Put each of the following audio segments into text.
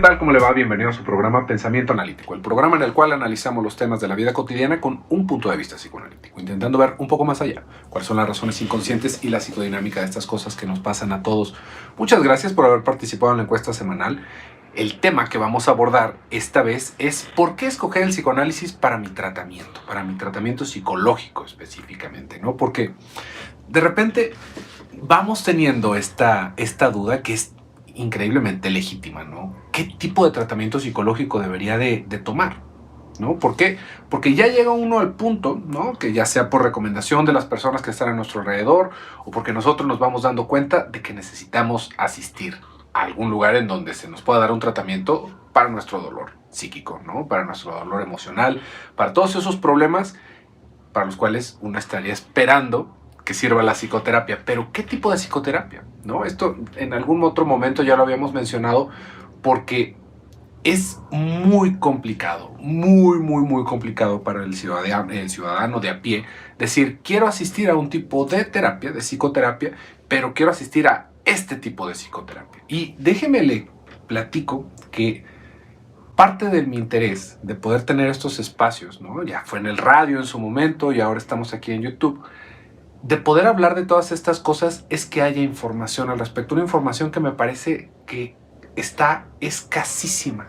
tal? ¿Cómo le va? Bienvenido a su programa Pensamiento Analítico, el programa en el cual analizamos los temas de la vida cotidiana con un punto de vista psicoanalítico, intentando ver un poco más allá cuáles son las razones inconscientes y la psicodinámica de estas cosas que nos pasan a todos. Muchas gracias por haber participado en la encuesta semanal. El tema que vamos a abordar esta vez es ¿por qué escoger el psicoanálisis para mi tratamiento psicológico específicamente, ¿no? Porque de repente vamos teniendo esta duda que es increíblemente legítima, ¿no? ¿Qué tipo de tratamiento psicológico debería de tomar? ¿No? ¿Por qué? Porque ya llega uno al punto, ¿no? Que ya sea por recomendación de las personas que están a nuestro alrededor o porque nosotros nos vamos dando cuenta de que necesitamos asistir a algún lugar en donde se nos pueda dar un tratamiento para nuestro dolor psíquico, ¿no? Para nuestro dolor emocional, para todos esos problemas para los cuales uno estaría esperando que sirva la psicoterapia. Pero ¿qué tipo de psicoterapia? ¿No? Esto en algún otro momento ya lo habíamos mencionado porque es muy complicado, muy complicado para el ciudadano de a pie decir, quiero asistir a un tipo de terapia, de psicoterapia, pero quiero asistir a este tipo de psicoterapia. Y déjeme le platico que parte de mi interés de poder tener estos espacios, ¿no? Ya fue en el radio en su momento y ahora estamos aquí en YouTube, de poder hablar de todas estas cosas es que haya información al respecto. Una información que me parece que está escasísima,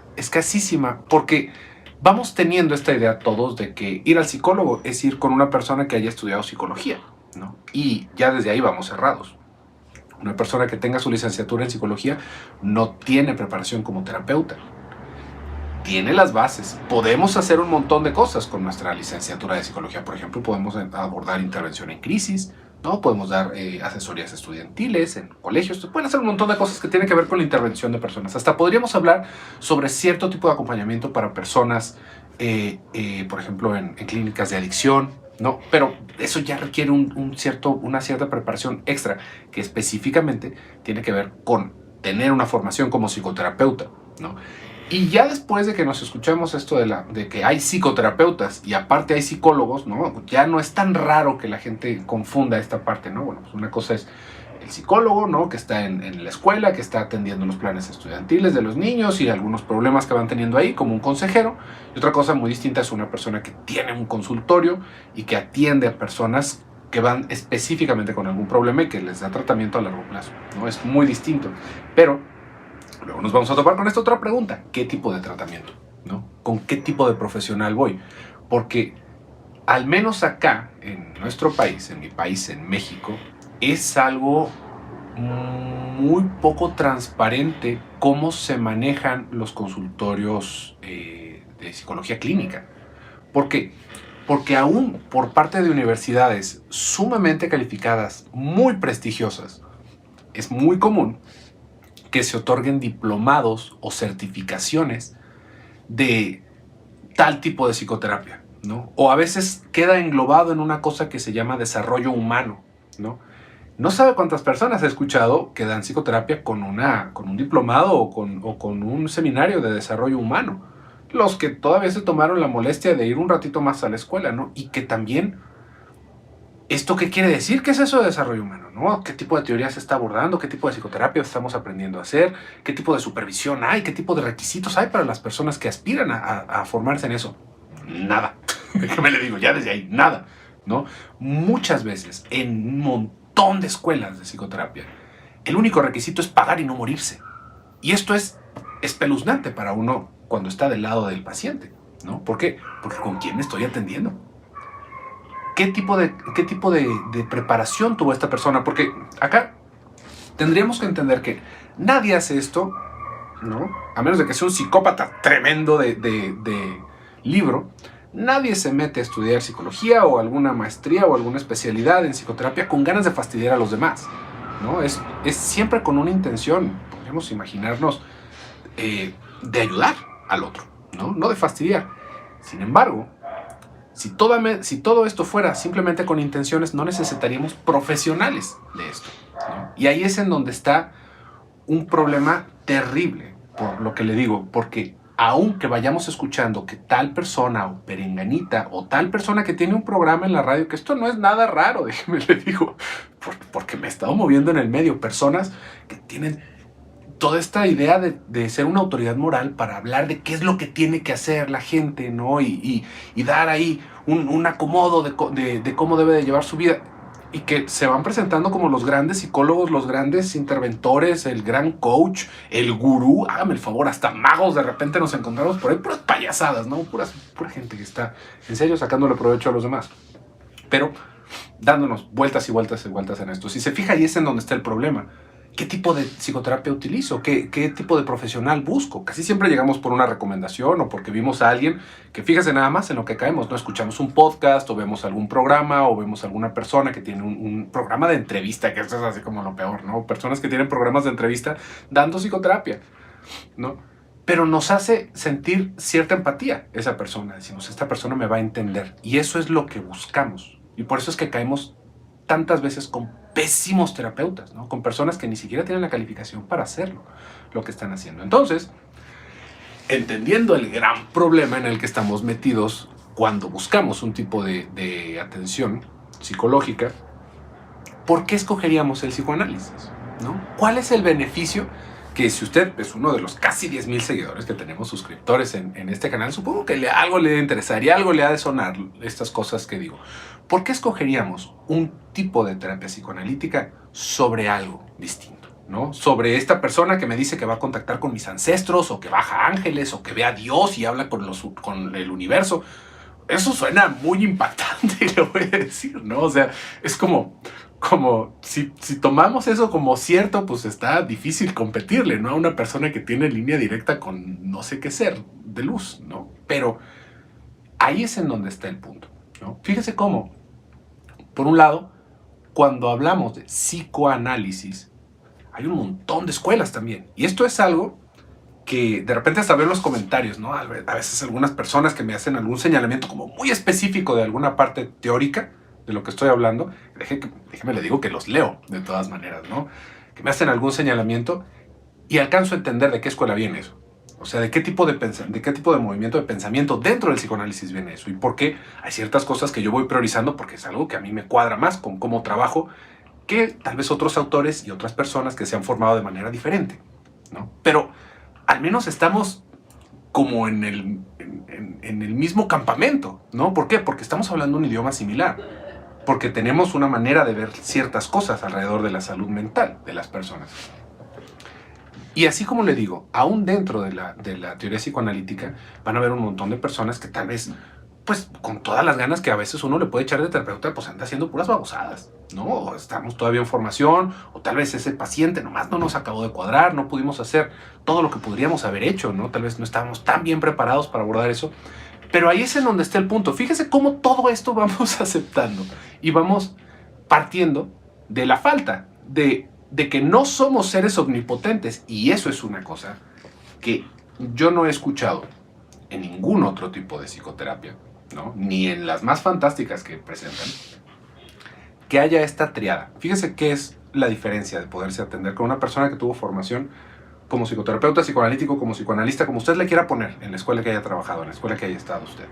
porque vamos teniendo esta idea todos de que ir al psicólogo es ir con una persona que haya estudiado psicología, ¿no? Y ya desde ahí vamos cerrados. Una persona que tenga su licenciatura en psicología no tiene preparación como terapeuta. Tiene las bases. Podemos hacer un montón de cosas con nuestra licenciatura de psicología. Por ejemplo, podemos abordar intervención en crisis, ¿no? Podemos dar asesorías estudiantiles en colegios. Pueden hacer un montón de cosas que tienen que ver con la intervención de personas. Hasta podríamos hablar sobre cierto tipo de acompañamiento para personas, por ejemplo, en clínicas de adicción, ¿no? Pero eso ya requiere una cierta preparación extra que específicamente tiene que ver con tener una formación como psicoterapeuta, ¿no? Y ya después de que nos escuchamos esto de que hay psicoterapeutas y aparte hay psicólogos, ¿no? Ya no es tan raro que la gente confunda esta parte, ¿no? Bueno, pues una cosa es el psicólogo, ¿no? Que está en la escuela, que está atendiendo los planes estudiantiles de los niños y algunos problemas que van teniendo ahí, como un consejero. Y otra cosa muy distinta es una persona que tiene un consultorio y que atiende a personas que van específicamente con algún problema y que les da tratamiento a largo plazo, ¿no? Es muy distinto, pero luego nos vamos a topar con esta otra pregunta. ¿Qué tipo de tratamiento? ¿No? ¿Con qué tipo de profesional voy? Porque al menos acá, en nuestro país, en mi país, en México, es algo muy poco transparente cómo se manejan los consultorios de psicología clínica. ¿Por qué? Porque aún por parte de universidades sumamente calificadas, muy prestigiosas, es muy común que se otorguen diplomados o certificaciones de tal tipo de psicoterapia, ¿no? O a veces queda englobado en una cosa que se llama desarrollo humano, ¿no? No sabe cuántas personas he escuchado que dan psicoterapia con un diplomado o con un seminario de desarrollo humano. Los que todavía se tomaron la molestia de ir un ratito más a la escuela, ¿no? Y que también, ¿esto qué quiere decir? ¿Qué es eso de desarrollo humano? ¿No? ¿Qué tipo de teoría se está abordando? ¿Qué tipo de psicoterapia estamos aprendiendo a hacer? ¿Qué tipo de supervisión hay? ¿Qué tipo de requisitos hay para las personas que aspiran a formarse en eso? Nada. Déjame le digo, ya desde ahí, nada, ¿no? Muchas veces, en un montón de escuelas de psicoterapia, el único requisito es pagar y no morirse. Y esto es espeluznante para uno cuando está del lado del paciente, ¿no? ¿Por qué? Porque ¿con quién me estoy atendiendo? ¿Qué tipo de preparación tuvo esta persona? Porque acá tendríamos que entender que nadie hace esto, ¿no? A menos de que sea un psicópata tremendo de libro. Nadie se mete a estudiar psicología o alguna maestría o alguna especialidad en psicoterapia con ganas de fastidiar a los demás, ¿no? Es siempre con una intención, podríamos imaginarnos, de ayudar al otro, ¿no? No de fastidiar. Sin embargo, si todo esto fuera simplemente con intenciones, no necesitaríamos profesionales de esto, ¿no? Y ahí es en donde está un problema terrible, por lo que le digo, porque aunque vayamos escuchando que tal persona o perenganita o tal persona que tiene un programa en la radio, que esto no es nada raro, déjeme le digo, porque me he estado moviendo en el medio, personas que tienen toda esta idea de ser una autoridad moral para hablar de qué es lo que tiene que hacer la gente, ¿no? Y dar ahí un acomodo de cómo debe de llevar su vida. Y que se van presentando como los grandes psicólogos, los grandes interventores, el gran coach, el gurú. Hágame el favor, hasta magos de repente nos encontramos por ahí, puras payasadas, ¿no? Pura gente que está, en serio, sacándole provecho a los demás. Pero dándonos vueltas y vueltas y vueltas en esto. Si se fija, ahí es en donde está el problema. ¿Qué tipo de psicoterapia utilizo? ¿Qué tipo de profesional busco? Casi siempre llegamos por una recomendación o porque vimos a alguien que, fíjese nada más en lo que caemos, ¿no? Escuchamos un podcast o vemos algún programa o vemos alguna persona que tiene un programa de entrevista, que eso es así como lo peor, ¿no? Personas que tienen programas de entrevista dando psicoterapia, ¿no? Pero nos hace sentir cierta empatía esa persona. Decimos, esta persona me va a entender. Y eso es lo que buscamos. Y por eso es que caemos tantas veces con pésimos terapeutas, ¿no? Con personas que ni siquiera tienen la calificación para hacerlo, lo que están haciendo. Entonces, entendiendo el gran problema en el que estamos metidos cuando buscamos un tipo de atención psicológica, ¿por qué escogeríamos el psicoanálisis, ¿no? ¿Cuál es el beneficio? Que si usted es uno de los casi 10,000 seguidores que tenemos, suscriptores en este canal, supongo que algo le interesaría, algo le ha de sonar estas cosas que digo. ¿Por qué escogeríamos un tipo de terapia psicoanalítica sobre algo distinto, ¿no? Sobre esta persona que me dice que va a contactar con mis ancestros, o que baja ángeles, o que ve a Dios y habla con el universo. Eso suena muy impactante, le voy a decir, ¿no? O sea, es como si tomamos eso como cierto, pues está difícil competirle, ¿no? A una persona que tiene línea directa con no sé qué ser de luz, ¿no? Pero ahí es en donde está el punto, ¿no? Fíjese cómo, por un lado, cuando hablamos de psicoanálisis, hay un montón de escuelas también. Y esto es algo que de repente hasta veo en los comentarios, ¿no? A veces algunas personas que me hacen algún señalamiento como muy específico de alguna parte teórica de lo que estoy hablando, déjeme le digo que los leo de todas maneras, ¿no? Que me hacen algún señalamiento y alcanzo a entender de qué escuela viene eso. O sea, de qué tipo de movimiento de pensamiento dentro del psicoanálisis viene eso. Y por qué hay ciertas cosas que yo voy priorizando porque es algo que a mí me cuadra más con cómo trabajo que tal vez otros autores y otras personas que se han formado de manera diferente, ¿no? Pero al menos estamos como en el mismo campamento, ¿no? ¿Por qué? Porque estamos hablando un idioma similar. Porque tenemos una manera de ver ciertas cosas alrededor de la salud mental de las personas. Y así como le digo, aún dentro de la teoría psicoanalítica van a haber un montón de personas que tal vez, pues con todas las ganas que a veces uno le puede echar de terapeuta, pues anda haciendo puras babosadas, ¿no? O estamos todavía en formación, o tal vez ese paciente nomás no nos acabó de cuadrar, no pudimos hacer todo lo que podríamos haber hecho, ¿no? Tal vez no estábamos tan bien preparados para abordar eso. Pero ahí es en donde está el punto. Fíjese cómo todo esto vamos aceptando y vamos partiendo de la falta de que no somos seres omnipotentes. Y eso es una cosa que yo no he escuchado en ningún otro tipo de psicoterapia, ¿no? Ni en las más fantásticas que presentan, que haya esta triada. Fíjese qué es la diferencia de poderse atender con una persona que tuvo formación como psicoterapeuta, psicoanalítico, como psicoanalista, como usted le quiera poner, en la escuela que haya trabajado, en la escuela que haya estado usted.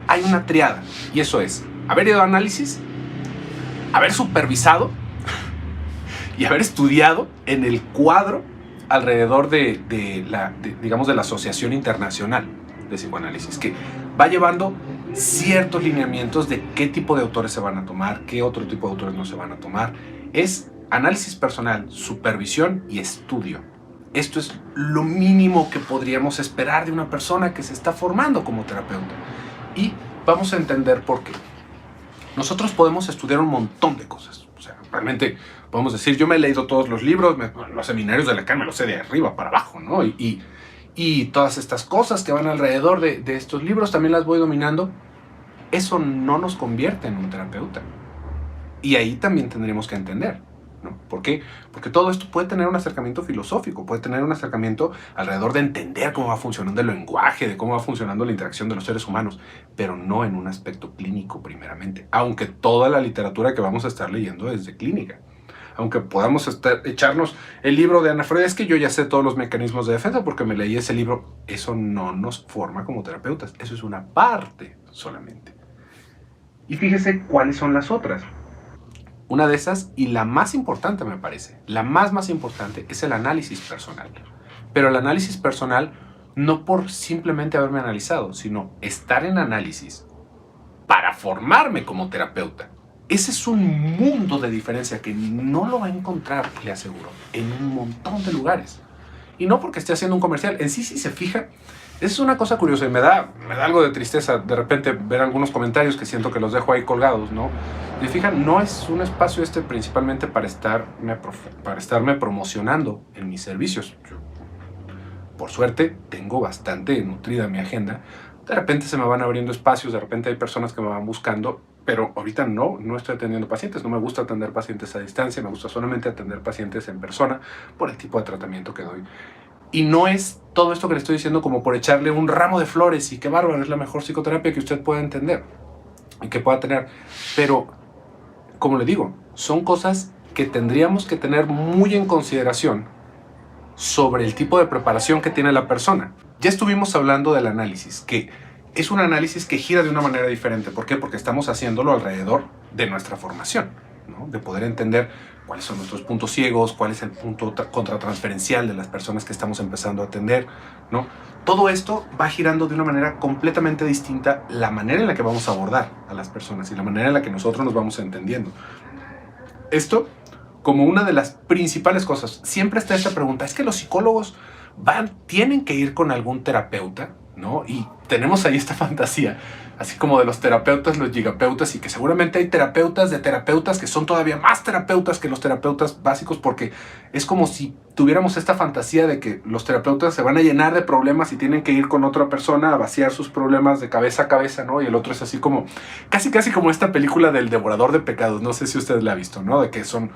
Hay una triada, y eso es haber ido a análisis, haber supervisado y haber estudiado en el cuadro alrededor de la Asociación Internacional de Psicoanálisis, que va llevando ciertos lineamientos de qué tipo de autores se van a tomar, qué otro tipo de autores no se van a tomar. Es análisis personal, supervisión y estudio. Esto es lo mínimo que podríamos esperar de una persona que se está formando como terapeuta. Y vamos a entender por qué. Nosotros podemos estudiar un montón de cosas. O sea, realmente podemos decir, yo me he leído todos los libros, los seminarios de Lacan me los sé de arriba para abajo, ¿no? Y todas estas cosas que van alrededor de estos libros también las voy dominando. Eso no nos convierte en un terapeuta. Y ahí también tendremos que entender, ¿no? ¿Por qué? Porque todo esto puede tener un acercamiento filosófico, puede tener un acercamiento alrededor de entender cómo va funcionando el lenguaje, de cómo va funcionando la interacción de los seres humanos, pero no en un aspecto clínico primeramente, aunque toda la literatura que vamos a estar leyendo es de clínica. Aunque podamos echarnos el libro de Ana Freud, es que yo ya sé todos los mecanismos de defensa porque me leí ese libro, eso no nos forma como terapeutas, eso es una parte solamente. Y fíjese cuáles son las otras. Una de esas, y la más importante me parece, la más importante, es el análisis personal. Pero el análisis personal no por simplemente haberme analizado, sino estar en análisis para formarme como terapeuta. Ese es un mundo de diferencia que no lo va a encontrar, le aseguro, en un montón de lugares. Y no porque esté haciendo un comercial. En sí, si se fija, es una cosa curiosa y me da algo de tristeza de repente ver algunos comentarios que siento que los dejo ahí colgados, ¿no? Si se fijan, no es un espacio principalmente para estarme promocionando en mis servicios. Yo, por suerte, tengo bastante nutrida mi agenda. De repente se me van abriendo espacios, de repente hay personas que me van buscando, pero ahorita no estoy atendiendo pacientes. No me gusta atender pacientes a distancia, me gusta solamente atender pacientes en persona por el tipo de tratamiento que doy. Y no es todo esto que le estoy diciendo como por echarle un ramo de flores y qué bárbaro, es la mejor psicoterapia que usted pueda entender y que pueda tener. Pero, como le digo, son cosas que tendríamos que tener muy en consideración sobre el tipo de preparación que tiene la persona. Ya estuvimos hablando del análisis, que es un análisis que gira de una manera diferente. ¿Por qué? Porque estamos haciéndolo alrededor de nuestra formación, ¿no? De poder entender cuáles son nuestros puntos ciegos, cuál es el punto contratransferencial de las personas que estamos empezando a atender, ¿no? Todo esto va girando de una manera completamente distinta la manera en la que vamos a abordar a las personas y la manera en la que nosotros nos vamos entendiendo. Esto como una de las principales cosas. Siempre está esta pregunta, ¿es que los psicólogos tienen que ir con algún terapeuta? ¿No? Y tenemos ahí esta fantasía, así como de los terapeutas, los gigapeutas, y que seguramente hay terapeutas de terapeutas que son todavía más terapeutas que los terapeutas básicos, porque es como si tuviéramos esta fantasía de que los terapeutas se van a llenar de problemas y tienen que ir con otra persona a vaciar sus problemas de cabeza a cabeza, ¿no? Y el otro es así como, casi como esta película del devorador de pecados, no sé si usted la ha visto, ¿no? De que son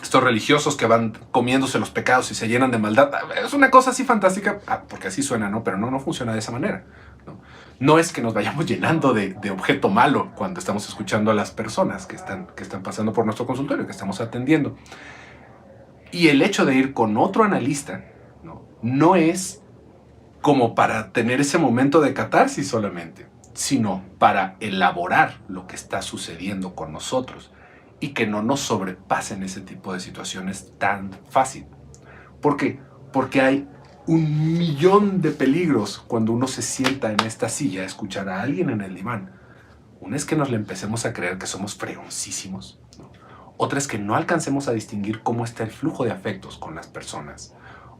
estos religiosos que van comiéndose los pecados y se llenan de maldad. Es una cosa así fantástica, porque así suena, ¿no? Pero no funciona de esa manera, ¿no? No es que nos vayamos llenando de objeto malo cuando estamos escuchando a las personas que están pasando por nuestro consultorio, que estamos atendiendo. Y el hecho de ir con otro analista, no es como para tener ese momento de catarsis solamente, sino para elaborar lo que está sucediendo con nosotros y que no nos sobrepasen ese tipo de situaciones tan fácil. ¿Por qué? Porque hay un millón de peligros cuando uno se sienta en esta silla a escuchar a alguien en el diván. Una es que nos le empecemos a creer que somos fregoncísimos, ¿no? Otra es que no alcancemos a distinguir cómo está el flujo de afectos con las personas.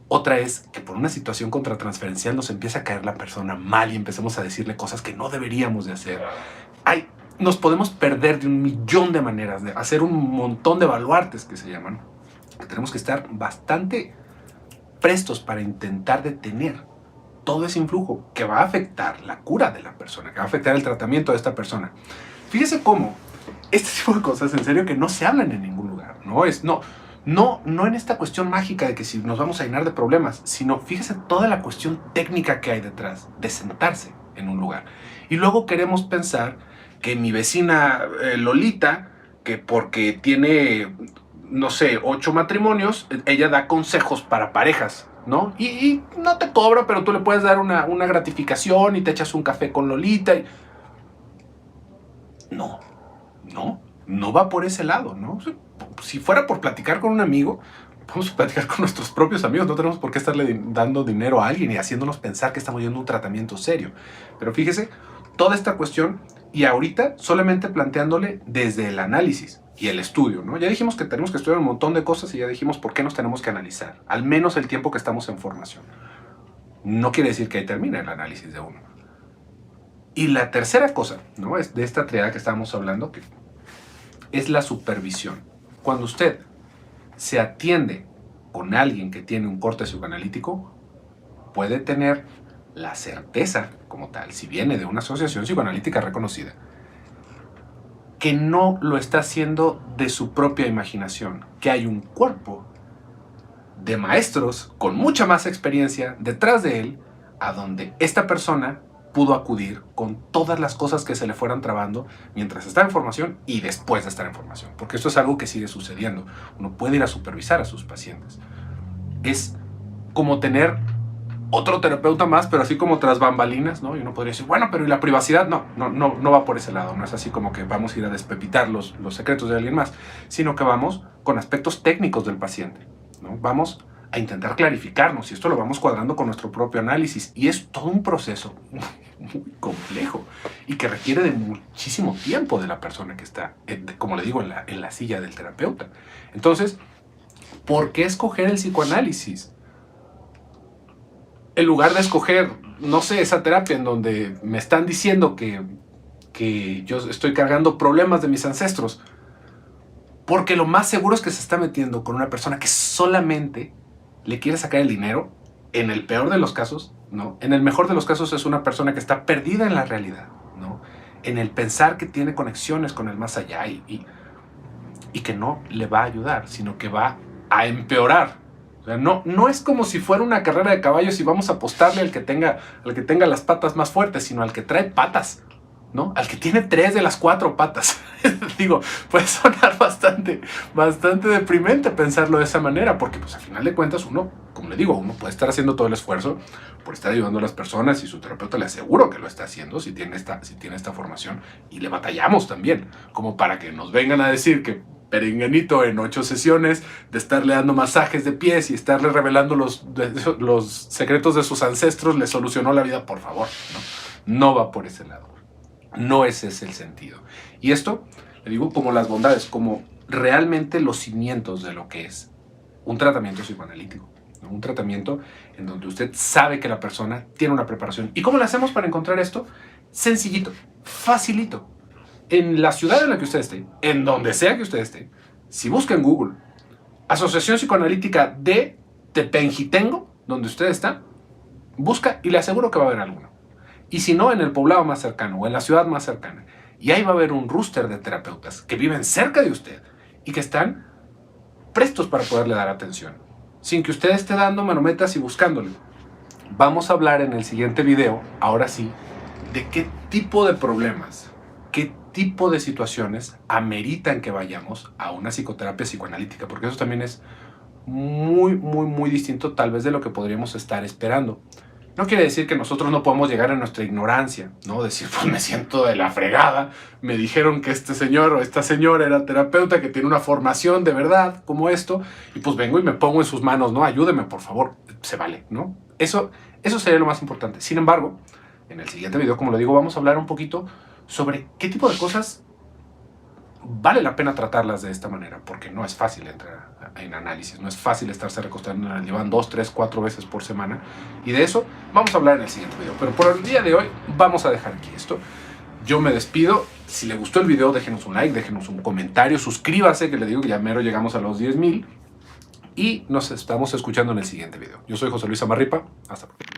Otra es que por una situación contratransferencial nos empieza a caer la persona mal y empecemos a decirle cosas que no deberíamos de hacer. Nos podemos perder de un millón de maneras, de hacer un montón de baluartes que se llaman. Tenemos que estar bastante prestos para intentar detener todo ese influjo que va a afectar la cura de la persona, que va a afectar el tratamiento de esta persona. Fíjese cómo este tipo de cosas en serio que no se hablan en ningún lugar. No en esta cuestión mágica de que si nos vamos a llenar de problemas, sino fíjese toda la cuestión técnica que hay detrás de sentarse en un lugar. Y luego queremos pensar que mi vecina Lolita, que porque tiene, no sé, 8 matrimonios, ella da consejos para parejas, ¿no? Y no te cobra, pero tú le puedes dar una gratificación y te echas un café con Lolita. No va por ese lado, ¿no? Si fuera por platicar con un amigo, vamos a platicar con nuestros propios amigos, no tenemos por qué estarle dando dinero a alguien y haciéndonos pensar que estamos yendo a un tratamiento serio. Pero fíjese, toda esta cuestión, y ahorita solamente planteándole desde el análisis y el estudio, ¿no? Ya dijimos que tenemos que estudiar un montón de cosas y ya dijimos por qué nos tenemos que analizar, al menos el tiempo que estamos en formación. No quiere decir que ahí termine el análisis de uno. Y la tercera cosa, ¿no? Es de esta triada que estábamos hablando, que es la supervisión. Cuando usted se atiende con alguien que tiene un corte psicoanalítico, puede tener la certeza como tal, si viene de una asociación psicoanalítica reconocida, que no lo está haciendo de su propia imaginación, que hay un cuerpo de maestros con mucha más experiencia detrás de él, a donde esta persona pudo acudir con todas las cosas que se le fueran trabando mientras está en formación y después de estar en formación, porque esto es algo que sigue sucediendo. Uno puede ir a supervisar a sus pacientes. Es como tener otro terapeuta más, pero así como tras bambalinas, ¿no? Y uno podría decir, bueno, pero ¿y la privacidad? No va por ese lado. No es así como que vamos a ir a despepitar los secretos de alguien más, sino que vamos con aspectos técnicos del paciente, ¿no? Vamos a intentar clarificarnos y esto lo vamos cuadrando con nuestro propio análisis. Y es todo un proceso muy complejo y que requiere de muchísimo tiempo de la persona que está, como le digo, en la silla del terapeuta. Entonces, ¿por qué escoger el psicoanálisis? En lugar de escoger, no sé, esa terapia en donde me están diciendo que yo estoy cargando problemas de mis ancestros, porque lo más seguro es que se está metiendo con una persona que solamente le quiere sacar el dinero, en el peor de los casos, ¿no? En el mejor de los casos es una persona que está perdida en la realidad, ¿no? En el pensar que tiene conexiones con el más allá y que no le va a ayudar, sino que va a empeorar. O sea, no es como si fuera una carrera de caballos y vamos a apostarle al que tenga las patas más fuertes, sino al que trae patas, ¿no? Al que tiene 3 de las 4 patas. Digo, puede sonar bastante deprimente pensarlo de esa manera, porque pues al final de cuentas uno, como le digo, uno puede estar haciendo todo el esfuerzo por estar ayudando a las personas y su terapeuta le aseguro que lo está haciendo si tiene esta formación, y le batallamos también, como para que nos vengan a decir que Perenganito en 8 sesiones de estarle dando masajes de pies y estarle revelando los secretos de sus ancestros le solucionó la vida. Por favor, no va por ese lado. No ese es el sentido. Y esto, le digo, como las bondades, como realmente los cimientos de lo que es un tratamiento psicoanalítico, ¿no? Un tratamiento en donde usted sabe que la persona tiene una preparación. ¿Y cómo le hacemos para encontrar esto? Sencillito, facilito. En la ciudad en la que usted esté, en donde sea que usted esté, si busca en Google Asociación Psicoanalítica de Tepenjitengo, donde usted está, busca y le aseguro que va a haber alguno. Y si no, en el poblado más cercano o en la ciudad más cercana. Y ahí va a haber un rúster de terapeutas que viven cerca de usted y que están prestos para poderle dar atención, sin que usted esté dando manometas y buscándole. Vamos a hablar en el siguiente video, ahora sí, de qué tipo de problemas, qué tipo de situaciones ameritan que vayamos a una psicoterapia psicoanalítica, porque eso también es muy distinto tal vez de lo que podríamos estar esperando. No quiere decir que nosotros no podemos llegar a nuestra ignorancia, ¿no? Decir, pues me siento de la fregada, me dijeron que este señor o esta señora era terapeuta, que tiene una formación de verdad como esto, y pues vengo y me pongo en sus manos, ¿no? Ayúdeme, por favor. Se vale, ¿no? Eso sería lo más importante. Sin embargo, en el siguiente video, como lo digo, vamos a hablar un poquito sobre qué tipo de cosas vale la pena tratarlas de esta manera, porque no es fácil entrar en análisis, no es fácil estarse recostando en el diván 2, 3, 4 veces por semana, y de eso vamos a hablar en el siguiente video. Pero por el día de hoy vamos a dejar aquí esto. Yo me despido. Si le gustó el video, déjenos un like, déjenos un comentario, suscríbase, que le digo que ya mero llegamos a los 10,000, y nos estamos escuchando en el siguiente video. Yo soy José Luis Amarripa. Hasta pronto.